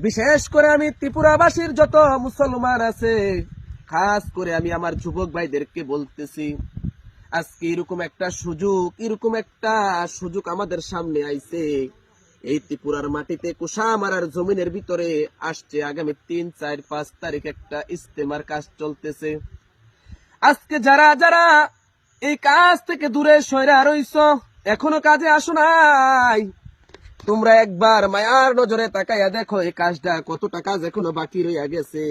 বিশেষ করে আমি ত্রিপুরাবাসীর যত মুসলমান আছে, খাস করে আমি আমার যুবক ভাইদেরকে বলতেছি, আজকে এরকম একটা সুযোগ আমাদের সামনে আইছে। এই ত্রিপুরার মাটিতে কুশামারার জমিনের ভিতরে আসছে আগামী 3, 4, 5 তারিখ একটা ইস্তেমার কাজ চলতেছে। আজকে যারা যারা এই কাজ থেকে দূরে সইরা রইছ, এখনো কাজে আসো নাই, তোমরা একবার মায়ার নজরে তাকাইয়া দেখো এই কাজটা কতটা কাজ এখনো বাকি রইয়া গেছে।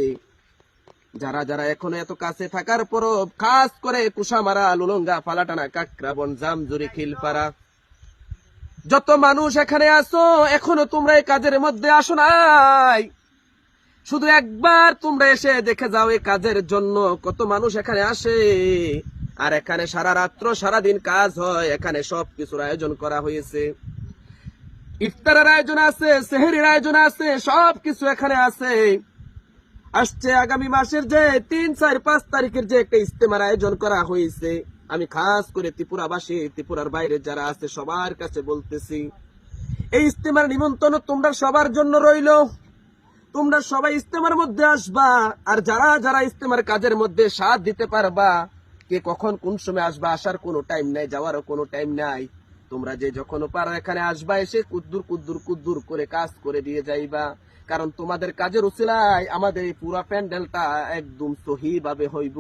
যারা যারা এখনো এত কাছে থাকার পরও, খাস করে কুশামারা, লুলঙ্গা, ফালাটানা, কাকরাবন, জামজুরি, খিলপাড়া, যত মানুষ এখানে আসো, এখনো তোমরা এই কাজের মধ্যে আসো নাই। শুধু একবার তোমরা এসে দেখে যাও এই কাজের জন্য কত মানুষ এখানে আসে। আর এখানে সারা রাত্র সারাদিন কাজ হয়। এখানে সবকিছুর আয়োজন করা হয়েছে, ইফতারের আয়োজন আছে, সেহরির আয়োজন আছে, সবকিছু এখানে আছে। আসছে আগামী মাসের যে 3, 4, 5 তারিখের যে একটা ইস্তেমার আয়োজন করা হয়েছে, আমি খাস করে ত্রিপুরাবাসী, ত্রিপুরার বাইরে যারা আছে সবার কাছে বলতেছি, এই ইস্তেমার নিমন্ত্রণ তোমরা সবার জন্য রইল। তোমরা সবাই ইস্তেমার মধ্যে আসবা। আর যারা যারা ইস্তেমার কাজের মধ্যে সাথ দিতে পারবা, কে কখন কোন সময় আসবা, আসার কোনো টাইম নাই, যাওয়ারও কোনো টাইম নাই। তোমরা যে যখন পারো এখানে আসবা, এসে কুদ্দুর কুদ্দুর কুদ্দুর করে কাজ করে দিয়ে যাইবা। কারণ তোমাদের কাজের উসিলায় আমাদের এই পুরা প্যান্ডেলটা একদম সহি ভাবে হইব।